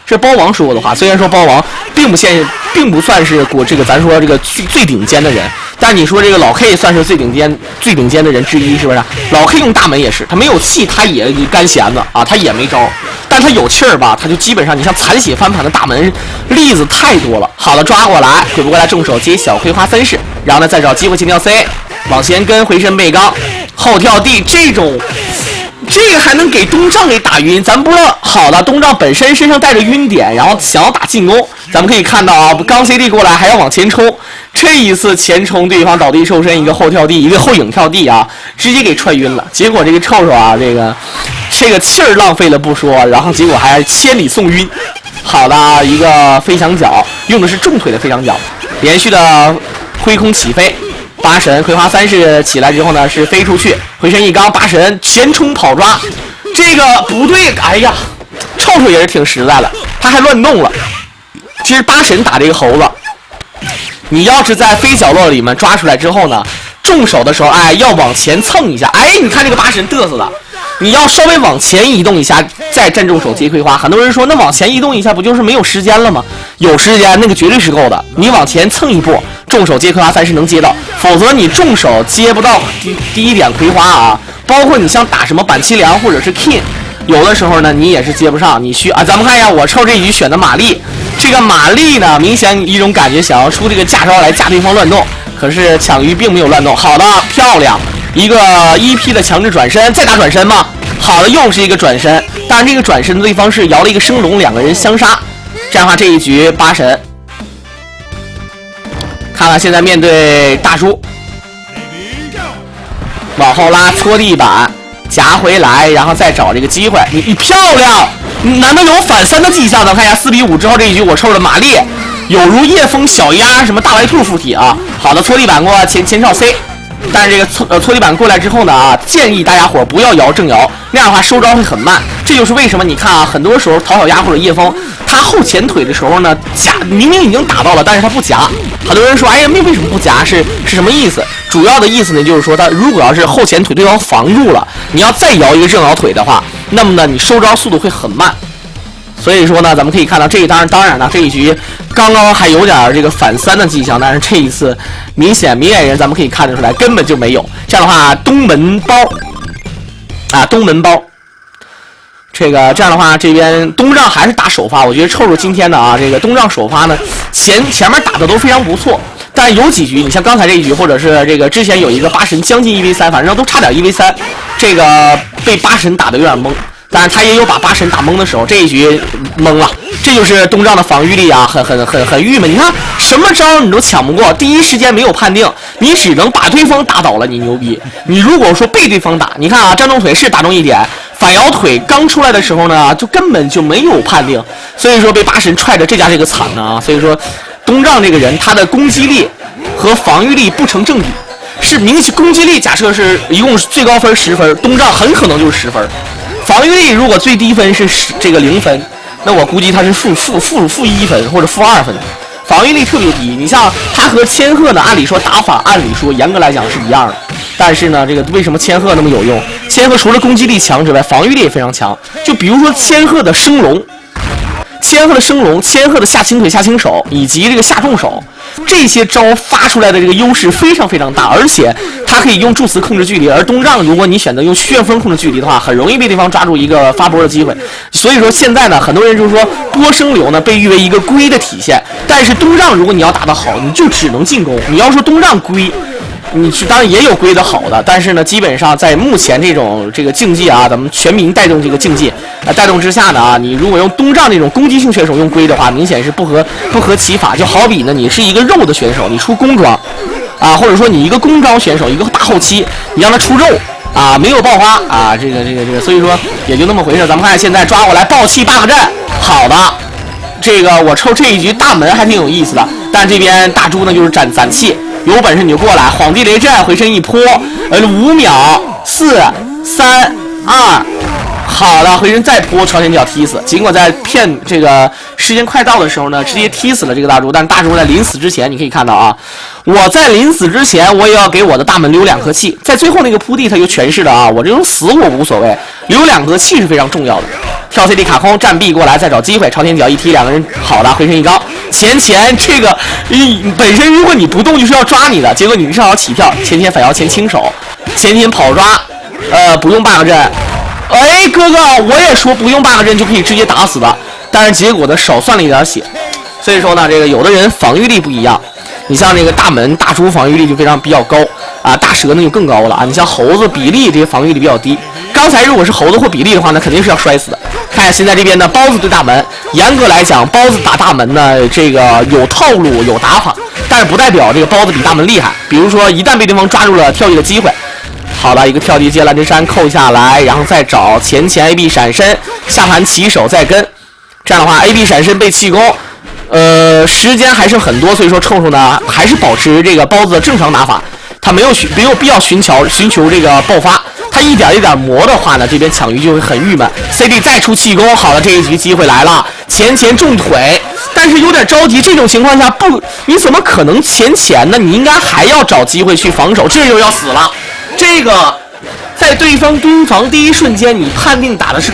这包王说过的话。虽然说包王并不算是这个咱说这个最顶尖的人，但你说这个老 K 算是最顶尖的人之一，是不是？老 K 用大门也是，他没有气他也干闲子啊，他也没招。但但是他有气儿吧，他就基本上你像残血翻盘的大门例子太多了。好的，抓过来，回不过来，重手接小葵花3式，然后呢再找机会前跳 C， 往前跟回身背刚，后跳 D， 这个还能给东丈给打晕，咱不知道。好的，东丈本身身上带着晕点，然后想要打进攻，咱们可以看到啊，刚 CD 过来还要往前冲，这一次前冲对方倒地瘦身，一个后跳地，一个后影跳地啊，直接给踹晕了。结果这个臭臭啊，这个气儿浪费了不说，然后结果还千里送晕。好的，一个飞翔脚，用的是重腿的飞翔脚，连续的挥空起飞。八神葵花3式起来之后呢，是飞出去，回身一刚，八神前冲跑抓，这个不对，哎呀，臭臭也是挺实在的，他还乱弄了。其实八神打这个猴子，你要是在飞角落里面抓出来之后呢，重手的时候，哎，要往前蹭一下，哎，你看这个八神嘚瑟的，你要稍微往前移动一下，再站重手接葵花。很多人说，那往前移动一下不就是没有时间了吗？有时间，那个绝对是够的。你往前蹭一步，重手接葵花3式能接到，否则你重手接不到第一点葵花啊。包括你像打什么板凄凉或者是 King， 有的时候呢你也是接不上。你需啊，咱们看一下我抽这一局选的玛丽，这个玛丽呢，明显一种感觉想要出这个架招来架对方乱动，可是抢鱼并没有乱动。好的，漂亮。一个1P 的强制转身，再打转身吗？好的，又是一个转身，但是这个转身对方是摇了一个升龙，两个人相杀。这样的话，这一局八神，看看现在面对大叔，往后拉搓地板，夹回来，然后再找这个机会。你漂亮，难道有反三的迹象呢？看一下4比5之后这一局我抽了玛丽，有如夜风小鸭什么大白兔附体啊。好的，搓地板过来前跳 C。但是这个搓地板过来之后呢啊，建议大家伙不要摇正摇，那样的话收招会很慢。这就是为什么你看啊，很多时候陶小鸭或者叶枫，他后前腿的时候呢夹，明明已经打到了，但是他不夹。很多人说，哎呀，为什么不夹？是什么意思？主要的意思呢，就是说他如果要是后前腿对方防住了，你要再摇一个正摇腿的话，那么呢你收招速度会很慢。所以说呢，咱们可以看到这一当然呢，这一局刚刚还有点这个反三的迹象，但是这一次明眼人咱们可以看得出来根本就没有。这样的话，东门包啊，东门包，这样的话，这边东丈还是打首发，我觉得臭臭今天的啊，这个东丈首发呢，前面打的都非常不错，但有几局，你像刚才这一局，或者是这个之前有一个八神将近1v3，反正都差点1v3，这个被八神打的有点懵。但是他也有把八神打懵的时候，这一局懵了，这就是东丈的防御力啊，很郁闷。你看什么招你都抢不过，第一时间没有判定，你只能把对方打倒了，你牛逼。你如果说被对方打，你看啊，站中腿是打中一点，反摇腿刚出来的时候呢，就根本就没有判定，所以说被八神踹的这家这个惨啊。所以说东丈这个人他的攻击力和防御力不成正比，是明显攻击力假设是一共最高分10分，东丈很可能就是10分。防御力如果最低分是这个0分，那我估计他是负1分或者负2分，防御力特别低。你像他和千鹤呢，按理说打法，按理说严格来讲是一样的，但是呢，这个为什么千鹤那么有用？千鹤除了攻击力强之外，防御力也非常强。就比如说千鹤的升龙，千鹤的下轻腿、下轻手以及这个下重手，这些招发出来的这个优势非常大，而且它可以用助词控制距离，而东丈如果你选择用旋风控制距离的话，很容易被对方抓住一个发波的机会。所以说现在呢，很多人就是说波生流呢被誉为一个龟的体现，但是东丈如果你要打得好，你就只能进攻。你要说东丈龟，你当然也有龟的好的，但是呢，基本上在目前这个竞技啊，咱们全民带动这个竞技带动之下呢啊，你如果用东丈那种攻击性选手用龟的话，明显是不合其法。就好比呢，你是一个肉的选手，你出工装啊，或者说你一个弓招选手，一个大后期，你让他出肉啊，没有爆发啊，这个，所以说也就那么回事。咱们看现在抓过来爆气 bug 阵，好的。这个我抽这一局大门还挺有意思的，但这边大猪呢就是攒气，有本事你就过来，晃地雷阵回身一泼，5秒4、3、2，好的，回身再泼朝天脚踢死。尽管在骗这个时间快到的时候呢，直接踢死了这个大猪，但大猪在临死之前，你可以看到啊，我在临死之前，我也要给我的大门留2颗气。在最后那个铺地，他就诠释了啊，我这种死我无所谓，留2颗气是非常重要的。跳 CD 卡空站 B 过来，再找机会，朝天脚一踢，两个人好的，回身一高，前这个本身如果你不动就是要抓你的，结果你正好起跳，前反摇前轻手，前跑抓，不用 bug 阵，哎，哥哥，我也说不用8个阵就可以直接打死的，但是结果呢少算了一点血。所以说呢，这个有的人防御力不一样。你像这个大门、大猪防御力就比较高啊，大蛇呢就更高了啊。你像猴子、比利这些防御力比较低。刚才如果是猴子或比利的话呢，肯定是要摔死的。看现在这边呢，包子对大门，严格来讲，包子打大门呢，这个有套路、有打法，但是不代表这个包子比大门厉害。比如说，一旦被对方抓住了跳跃的机会，好了，一个跳地接蓝针山扣下来，然后再找前 AB 闪身，下盘起手再跟，这样的话 AB 闪身被气功。时间还剩很多，所以说臭臭呢还是保持这个包子的正常打法，他没有必要寻求这个爆发，他一点一点磨的话呢，这边抢鱼就会很郁闷。CD 再出气功，好了，这一局机会来了，前重腿，但是有点着急，这种情况下你怎么可能前呢？你应该还要找机会去防守，这就要死了。这个在对方蹲防第一瞬间，你判定打的是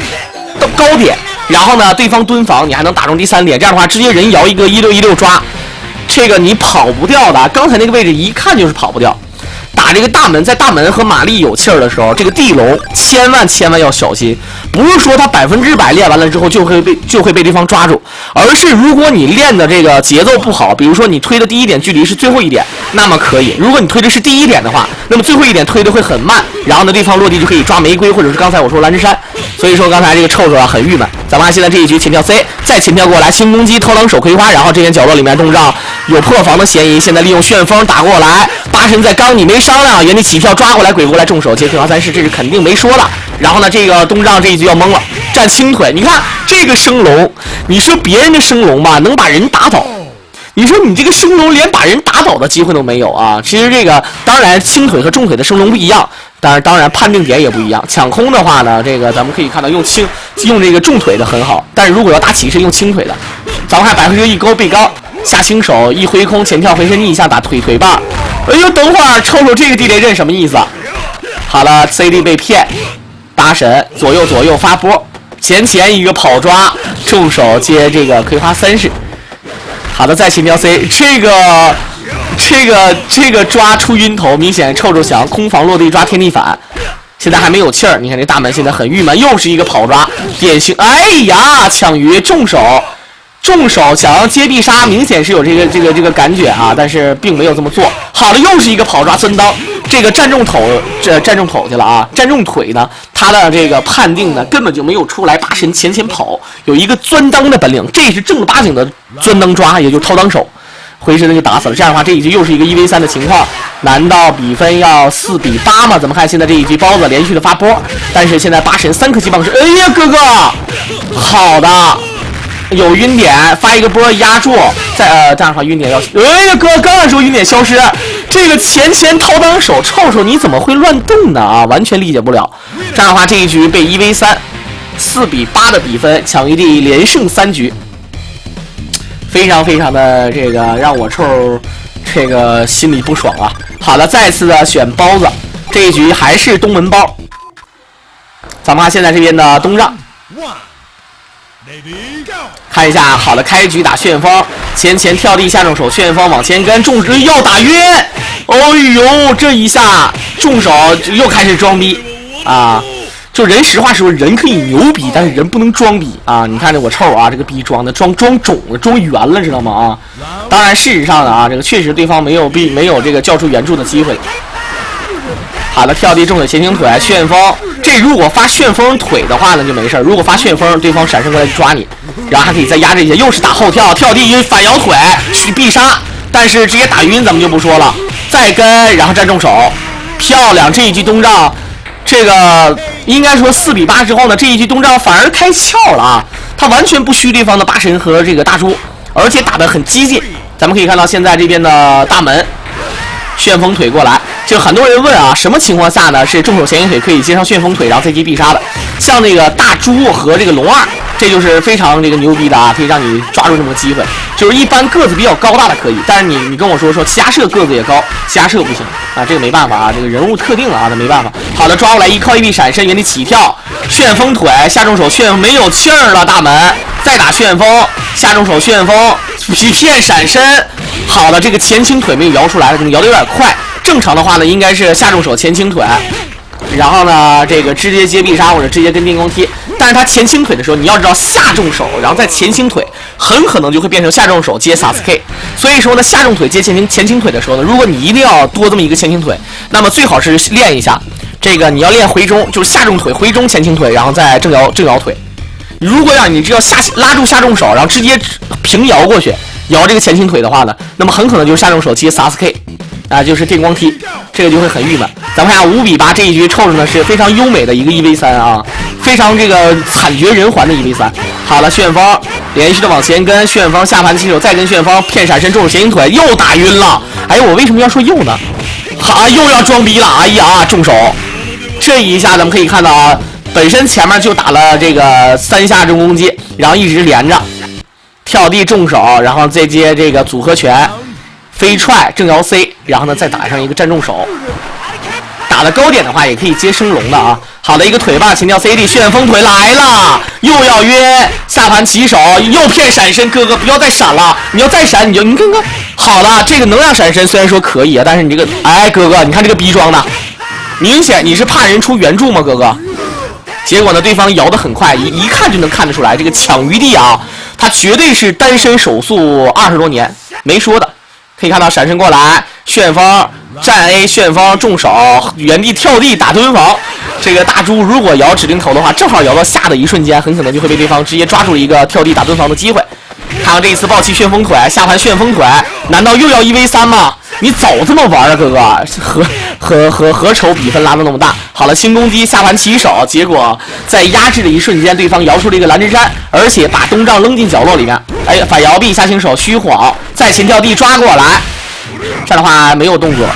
高点。然后呢，对方蹲防，你还能打中第3点，这样的话直接人摇一个1616抓，这个你跑不掉的。刚才那个位置一看就是跑不掉。打这个大门，在大门和玛丽有气儿的时候，这个地龙千万要小心，不是说他100%练完了之后就会被对方抓住，而是如果你练的这个节奏不好，比如说你推的第1点距离是最后1点，那么可以；如果你推的是第1点的话，那么最后1点推的会很慢，然后呢对方落地就可以抓玫瑰，或者是刚才我说蓝之山。所以说刚才这个臭臭啊很郁闷。咱们看现在这一局前跳 C， 再前跳过来，新攻击偷狼手葵花，然后这边角落里面动让有破防的嫌疑，现在利用旋风打过来，八神在刚你没商量，原地起跳抓过来，鬼过来重手接葵花3式，这是肯定没说了。然后呢这个东让这一局要懵了，站轻腿，你看这个升龙，你说别人的升龙吧能把人打倒，你说你这个升龙连把人打倒的机会都没有啊！其实这个当然轻腿和重腿的升龙不一样，但是当然判定点也不一样。抢空的话呢，这个咱们可以看到用这个重腿的很好，但是如果要打起是用轻腿的。咱们看1%一勾背高下轻手一挥空前跳回身逆向打腿把。哎呦，等会儿瞅瞅这个地雷阵什么意思？好了 ，CD 被骗，八神左右发波，前一个跑抓重手接这个葵花3式。好的，再前跳 C， 这个抓出晕头，明显臭臭翔空防落地抓天地反，现在还没有气儿。你看这大门现在很郁闷，又是一个跑抓，典型，哎呀，抢鱼重手想要接必杀，明显是有这个感觉啊，但是并没有这么做。好了，又是一个跑抓孙刀，这个站中头去了啊，站中腿呢，他的这个判定呢根本就没有出来，八神前跑，有一个钻裆的本领，这是正儿八经的钻裆抓，也就是掏裆手，回身就打死了。这样的话，这一局又是一个1v3的情况，难道比分要4-8吗？怎么看现在这一局包子连续的发波，但是现在八神3颗击棒是，哎呀哥哥，好的。有晕点，发一个波压住，这样的话晕点要，哎呀哥，刚才说晕点消失，这个前掏裆手，臭你怎么会乱动呢啊？完全理解不了。这样的话这一局被1v3 4-8的比分，抢鱼帝连胜3局，非常的这个让我臭这个心里不爽啊。好了，再次的选包子，这一局还是东门包。咱们看现在这边的东让。看一下，好的，开局打旋风，前跳地下重手，旋风往前跟，重手要打晕，哦呦，这一下重手又开始装逼啊！就人实话说，人可以牛逼，但是人不能装逼啊！你看这我臭啊，这个逼装的装肿了，装圆了，知道吗？啊！当然，事实上呢啊，这个确实对方没有这个叫出援助的机会。好的，跳地重腿前倾腿旋风，这如果发旋风腿的话呢就没事，如果发旋风，对方闪身过来就抓你，然后还可以再压这些，又是打后跳，跳地反摇腿去必杀，但是直接打晕咱们就不说了，再跟然后站重手，漂亮，这一局东让，这个应该说4-8之后呢，这一局东让反而开窍了啊，他完全不虚对方的八神和这个大猪，而且打得很激进。咱们可以看到现在这边的大门旋风腿过来，就很多人问啊，什么情况下呢是重手前引腿可以接上旋风腿，然后再接必杀的？像这个大猪和这个龙二，这就是非常这个牛逼的啊，可以让你抓住这么个机会。就是一般个子比较高大的可以，但是你跟我说奇亚社个子也高，奇亚社不行啊，这个没办法啊，这个人物特定了啊，那没办法。好的，抓过来一靠一臂闪身，原地起跳，旋风腿下重手，旋风没有气儿了，大门再打旋风，下重手旋风骗闪身。好的，这个前倾腿没有摇出来，可能摇得有点快。正常的话呢，应该是下重手前倾腿，然后呢这个直接接必杀或者直接跟电光踢。但是他前倾腿的时候，你要知道下重手，然后再前倾腿，很可能就会变成下重手接 Sasuke。所以说呢，下重腿接前倾腿的时候呢，如果你一定要多这么一个前倾腿，那么最好是练一下这个，你要练回中，就是下重腿回中前倾腿，然后再正摇腿。如果让你只要拉住下重手，然后直接平摇过去，摇这个前倾腿的话呢，那么很可能就是下重手接 Sasuke， 啊，就是电光踢，这个就会很郁闷。咱们看5比8这一局臭着呢是非常优美的一个1v3啊，非常这个惨绝人寰的1v3。好了，旋风连续的往前跟，旋风下盘起手再跟旋风骗闪身重手前倾腿又打晕了。哎，我为什么要说又呢？好，又要装逼了。哎呀，重手，这一下咱们可以看到啊。本身前面就打了这个3下重攻击，然后一直连着跳地重手，然后再接这个组合拳飞踹正摇 C， 然后呢再打上一个站重手。打的高点的话也可以接升龙的啊。好的一个腿把前跳 CD， 旋风腿来了，又要约下盘起手，又骗闪身，哥哥不要再闪了，你要再闪你看看，好了，这个能量闪身虽然说可以啊，但是你这个哎哥哥，你看这个逼装的，明显你是怕人出援助吗哥哥？结果呢，对方摇得很快，一看就能看得出来，这个抢鱼帝啊，他绝对是单身手速20多年，没说的。可以看到闪身过来，旋风站 A， 旋风重手原地跳地打蹲防。这个大猪如果摇指令头的话，正好摇到下的一瞬间，很可能就会被对方直接抓住一个跳地打蹲防的机会。看看这一次暴气旋风腿，下盘旋风腿，难道又要1v3吗？你早这么玩啊，哥哥，何愁比分拉得那么大？好了，轻攻击下盘起手，结果在压制的一瞬间，对方摇出了一个蓝之山，而且把东丈扔进角落里面。哎，反摇臂下轻手虚晃，再前跳地抓过来，这样的话没有动作。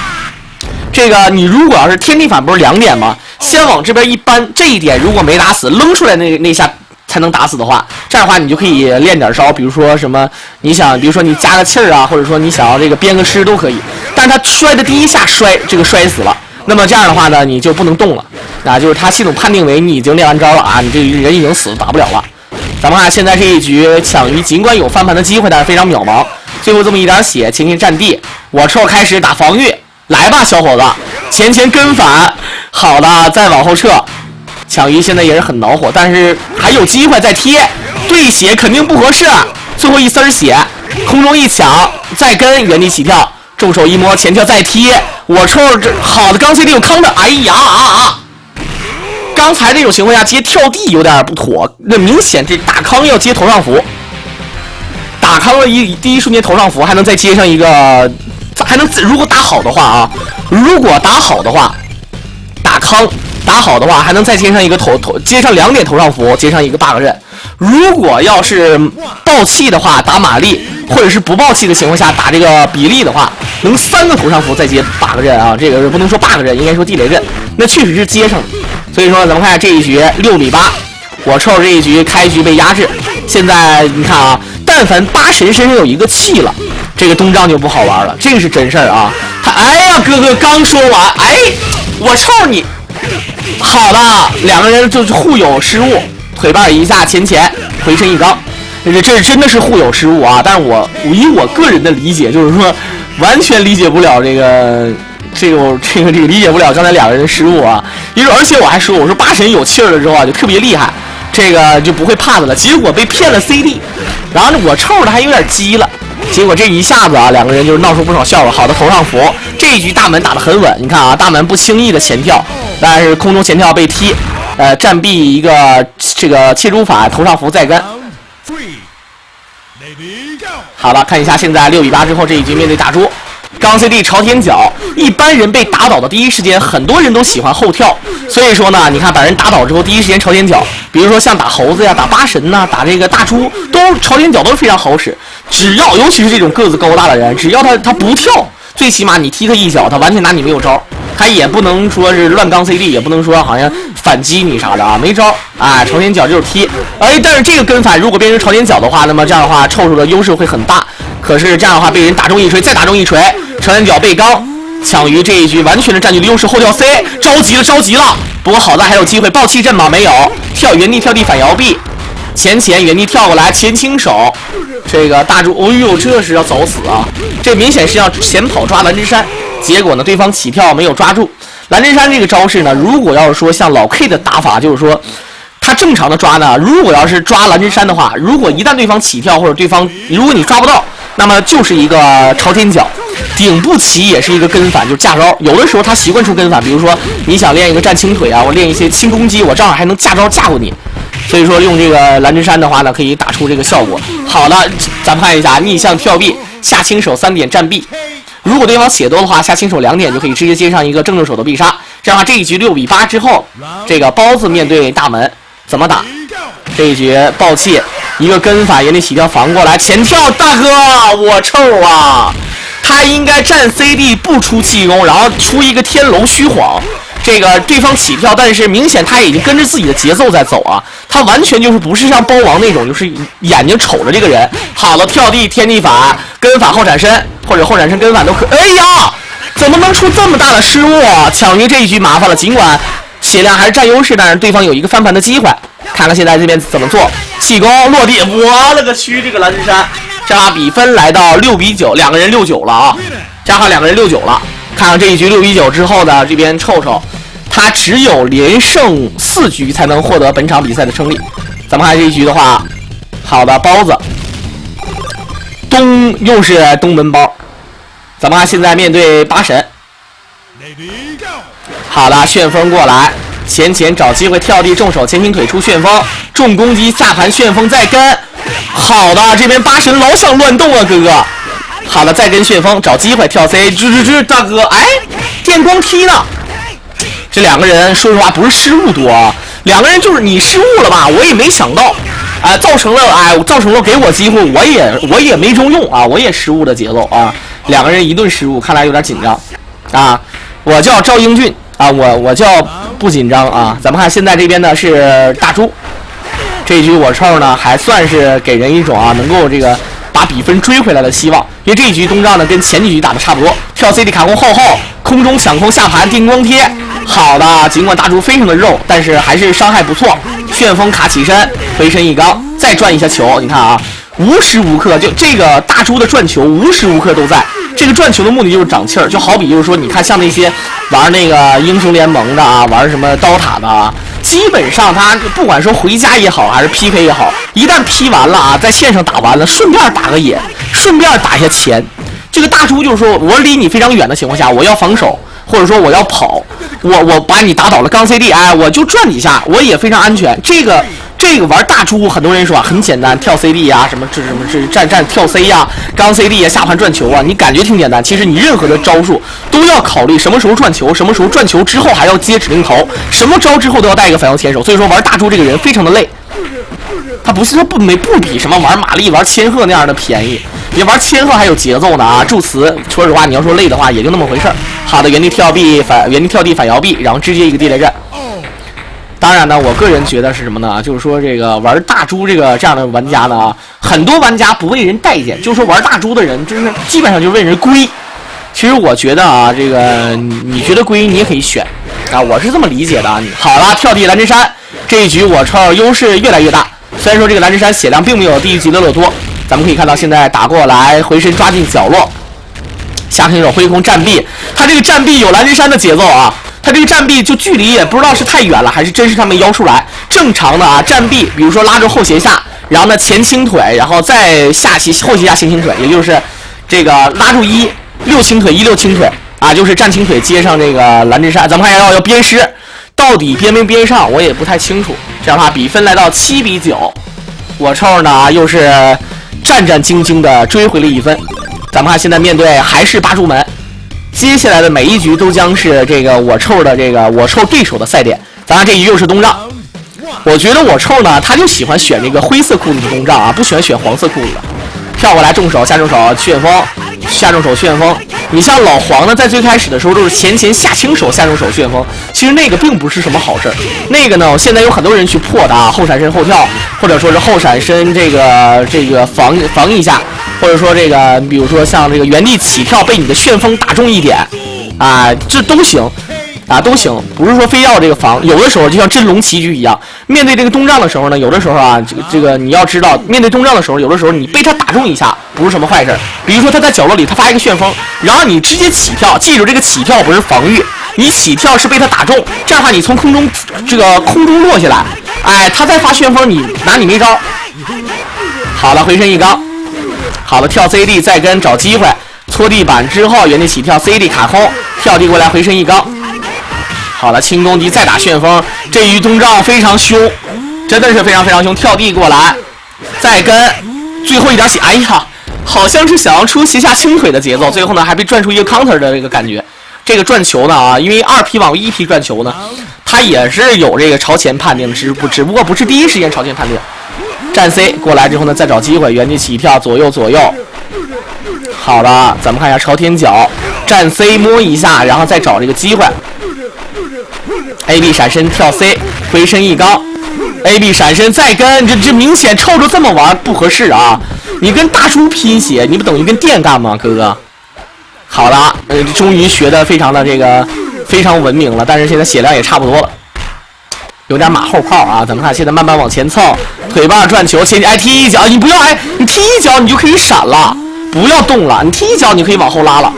这个你如果要是天地反不是2点吗？先往这边一搬，这一点如果没打死，扔出来那下才能打死的话，这样的话你就可以练点招，比如说什么，比如说你加个气儿啊，或者说你想要这个编个诗都可以。但是他摔的第一下摔死了，那么这样的话呢，你就不能动了啊，就是他系统判定为你已经练完招了啊，你这人已经死了，打不了了。咱们看现在这一局抢鱼尽管有翻盘的机会，但是非常渺茫，最后这么一点血，前前占地，我臭开始打防御，来吧小伙子，前跟反，好的，再往后撤。抢鱼现在也是很恼火，但是还有机会再贴，对血肯定不合适，最后一丝血，空中一抢，再跟原地起跳，重手一摸前跳再贴，我抽这好的刚 CD 有康的，哎呀刚才那种情况下接跳地有点不妥，那明显这打康要接头上符，打康了第一瞬间头上符，还能再接上一个，还能如果打好的话啊，如果打好的话，打康。打好的话，还能再接上一个接上2点头上符，接上一个 bug 刃。如果要是爆气的话，打玛丽，或者是不爆气的情况下打这个比利的话，能3个头上符再接 bug 刃啊，这个不能说 bug 刃，应该说地雷刃，那确实是接上的。所以说，咱们看这一局6比8，我臭这一局开局被压制。现在你看啊，但凡8神身上有一个气了，这个东丈就不好玩了，这个是真事儿啊。他哎呀，哥哥刚说完，哎，我臭你。好的，2个人就是互有失误，腿把一下前回身一刚，这真的是互有失误啊！但是以我个人的理解，就是说完全理解不了这个理解不了刚才2个人失误啊！因为而且我还说，我说8神有气儿了之后啊，就特别厉害，这个就不会怕的了。结果被骗了 CD， 然后呢我臭的还有点急了。结果这一下子啊，2个人就是闹出不少笑话。好的头上符，这一局大门打得很稳。你看啊，大门不轻易的前跳，但是空中前跳被踢，占臂一个这个切猪法，头上符再跟。好了，看一下现在6比8之后这一局面对大猪，刚 CD 朝天脚，一般人被打倒的第一时间，很多人都喜欢后跳。所以说呢，你看把人打倒之后，第一时间朝天脚，比如说像打猴子呀、打8神呐、打这个大猪，都朝天脚都非常好使。只要尤其是这种个子高大的人，只要他不跳，最起码你踢他一脚，他完全拿你没有招，他也不能说是乱刚 CD， 也不能说好像反击你啥的啊，没招啊，朝天脚就是踢。哎，但是这个跟反如果变成朝天脚的话，那么这样的话臭臭的优势会很大。可是这样的话被人打中一锤，再打中一锤，朝天脚被刚。抢鱼这一局完全的占据了优势，后跳 C， 着急了。不过好在还有机会，爆气阵吗？没有，原地跳地反摇臂，前原地跳过来，前轻手，这个大猪，哎呦，这是要早死啊！这明显是要前跑抓蓝之山，结果呢，对方起跳没有抓住，蓝针山这个招式呢，如果要是说像老 K 的打法，就是说他正常的抓呢，如果要是抓蓝针山的话，如果一旦对方起跳或者对方如果你抓不到，那么就是一个朝天脚，顶不起也是一个跟反，就是架招。有的时候他习惯出跟反，比如说你想练一个站轻腿啊，我练一些轻攻击，我正好还能架招架过你。所以说用这个蓝针山的话呢，可以打出这个效果。好的，咱们看一下逆向跳臂，下轻手3点站臂。如果对方血多的话，下轻手2点就可以直接接上一个正手的必杀。这样的话，这一局6比8之后，这个包子面对大门怎么打？这一局暴气一个跟反，原地起跳防过来，前跳，大哥我臭啊！他应该站 CD 不出气功，然后出一个天楼虚晃。这个对方起跳，但是明显他已经跟着自己的节奏在走啊，他完全就是不是像包王那种，就是眼睛瞅着这个人。好了，跳地天地反，跟反后闪身或者后闪身跟反都可。哎呀，怎么能出这么大的失误啊？抢鱼这一局麻烦了，尽管血量还是占优势，但是对方有一个翻盘的机会。看看现在这边怎么做，气功落地，我勒个去，这个蓝针山，这样比分来到6比9，两个人6-9了啊，这样两个人6-9了。看看这一局6比9之后呢，这边臭臭他只有连胜4局才能获得本场比赛的胜利。咱们看这一局的话，好的，包子又是东门包。咱们看现在面对八神，好的，旋风过来，前找机会跳地，重手前倾腿出旋风，重攻击下盘旋风再跟。好的，这边八神老想乱动啊，哥哥。好的，再跟旋风找机会跳 C， 大哥，哎，电光踢呢？这两个人说实话不是失误多啊，两个人就是你失误了吧，我也没想到，造成了给我机会，我也没中用啊，我也失误的节奏啊，两个人一顿失误，看来有点紧张啊。我叫赵英俊啊，我叫不紧张啊。咱们看现在这边呢是大猪，这一局我臭呢还算是给人一种啊能够这个把比分追回来的希望，因为这一局东丈呢跟前几局打的差不多，跳 CD 卡空后空中抢空下盘定光贴。好的，尽管大猪非常的肉，但是还是伤害不错。旋风卡起身，回身一刚，再转一下球。你看啊，无时无刻就这个大猪的转球无时无刻都在。这个转球的目的就是长气儿，就好比就是说，你看像那些玩那个英雄联盟的啊，玩什么刀塔的啊，基本上他不管说回家也好，还是 PK 也好，一旦 P 完了啊，在线上打完了，顺便打个野，顺便打一下钱。这个大猪就是说我离你非常远的情况下，我要防守。或者说我要跑，我把你打倒了，刚 CD， 哎，我就转几下，我也非常安全。这个玩大猪，很多人说啊很简单，跳 CD 啊，什么站跳 C 啊，刚 CD 啊，下盘转球啊，你感觉挺简单，其实你任何的招数都要考虑什么时候转球，什么时候转球之后还要接指令头，什么招之后都要带一个反向前手。所以说玩大猪这个人非常的累，他不比什么玩玛丽玩千鹤那样的便宜。你玩千鹤还有节奏呢啊！助词，说实话，你要说累的话，也就那么回事儿。好的，原地跳地反摇臂，然后直接一个地雷阵。当然呢，我个人觉得是什么呢？就是说这个玩大猪这样的玩家呢啊，很多玩家不为人待见，就是说玩大猪的人，就是基本上就是为人归。其实我觉得啊，这个你觉得归，你也可以选啊，我是这么理解的啊。好了，跳地蓝针山，这一局我超优势越来越大。虽然说这个蓝针山血量并没有第一局的勒多。咱们可以看到，现在打过来，回身抓进角落，下黑手挥空站臂，他这个站臂有蓝针山的节奏啊，他这个站臂就距离也不知道是太远了，还是真是他没腰出来。正常的啊，站臂，比如说拉住后斜下，然后呢前倾腿，然后再后斜下前倾腿，也就是这个拉住6倾腿6倾腿啊，就是站倾腿接上这个蓝针山。咱们看要鞭尸，到底鞭没鞭上，我也不太清楚。这样的话，比分来到7比9，我臭呢又是战兢兢的追回了1分。咱们看现在面对还是八柱门，接下来的每一局都将是这个我臭对手的赛点。咱看这一局又是东丈，我觉得我臭呢他就喜欢选这个灰色裤子的东丈啊，不喜欢选黄色裤子的。跳过来重手下重手旋风，下重手旋风。你像老黄呢，在最开始的时候都是前下轻手下重手旋风，其实那个并不是什么好事儿。那个呢，现在有很多人去破的啊，后闪身后跳，或者说是后闪身这个防一下，或者说这个比如说像这个原地起跳被你的旋风打中一点啊，这都行。啊，都行，不是说非要这个防。有的时候就像真龙棋局一样，面对这个东丈的时候呢，有的时候啊，这个你要知道，面对东丈的时候，有的时候你被他打中一下不是什么坏事。比如说他在角落里他发一个旋风，然后你直接起跳，记住这个起跳不是防御，你起跳是被他打中，这样的话你从空中落下来，哎，他再发旋风，你拿你没招。好了，回身一高，好了，跳 CD 再跟找机会，搓地板之后原地起跳 CD 卡空，跳地过来回身一高。好了，轻攻击再打旋风，这一通仗非常凶，真的是非常非常凶。跳地过来，再跟最后一点血，哎呀，好像是想要出斜下轻腿的节奏，最后呢还被转出一个 counter 的这个感觉。这个转球呢啊，因为2P 往1P 转球呢，它也是有这个朝前判定，只不过不是第一时间朝前判定。站 C 过来之后呢，再找机会，原地起跳，左右。好了，咱们看一下朝天脚，站 C 摸一下，然后再找这个机会。AB 闪身跳 C， 回身一高 ，AB 闪身再跟，这明显臭着这么玩不合适啊！你跟大猪拼血，你不等于跟电干吗，哥哥？好了，终于学的非常的这个非常文明了，但是现在血量也差不多了。有点马后炮啊！咱们看，现在慢慢往前蹭，腿把转球，前踢一脚，你不要你踢一脚你就可以闪了，不要动了，你踢一脚你可以往后拉了。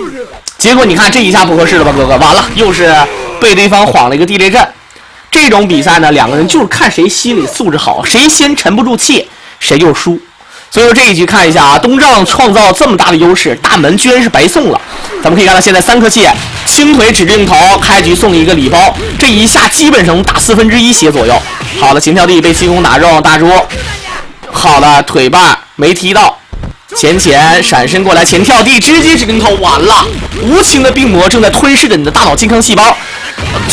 结果你看这一下不合适了吧，哥哥？完了，又是被对方晃了一个地雷阵。这种比赛呢，两个人就是看谁心理素质好，谁先沉不住气，谁就输。所以说这一局看一下啊，东丈创造这么大的优势，大门居然是白送了。咱们可以看到现在3颗气，轻腿指定头，开局送一个礼包，这一下基本上打1/4血左右。好了，前跳地被轻功打中，大猪。好了，腿把没踢到，前闪身过来，前跳地直接指定头，完了，无情的病魔正在吞噬着你的大脑健康细胞。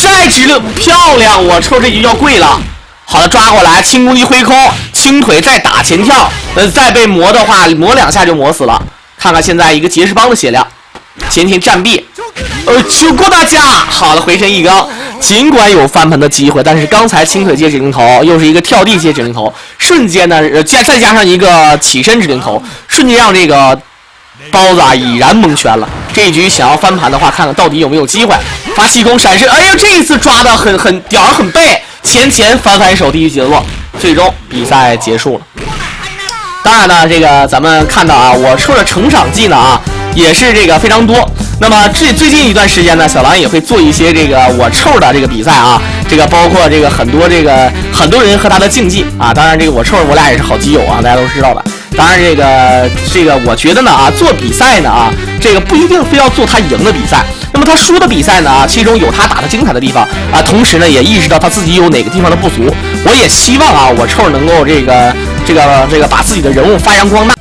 再指令漂亮，我抽这局要跪了。好了，抓过来，轻攻击挥空，轻腿再打前跳，再被磨的话，磨2下就磨死了。看看现在一个杰士邦的血量，前站壁，求过大家。好了，回身一高，尽管有翻盘的机会，但是刚才轻腿接指令头，又是一个跳地接指令头，瞬间呢，再加上一个起身指令头，瞬间让这个包子啊已然蒙圈了。这一局想要翻盘的话，看看到底有没有机会。发气功闪身，哎呀，这一次抓的很屌，很背。前反手第一节奏，最终比赛结束了。当然呢，这个咱们看到啊，我抽的成长技呢啊，也是这个非常多。那么最近一段时间呢，小狼也会做一些这个我抽的这个比赛啊，这个包括这个很多人和他的竞技啊。当然这个我抽我俩也是好基友啊，大家都知道的。当然这个我觉得呢啊，做比赛呢啊，这个不一定非要做他赢的比赛。那么他输的比赛呢啊，其中有他打的精彩的地方啊，同时呢也意识到他自己有哪个地方的不足。我也希望啊，我抽能够这个把自己的人物发扬光大。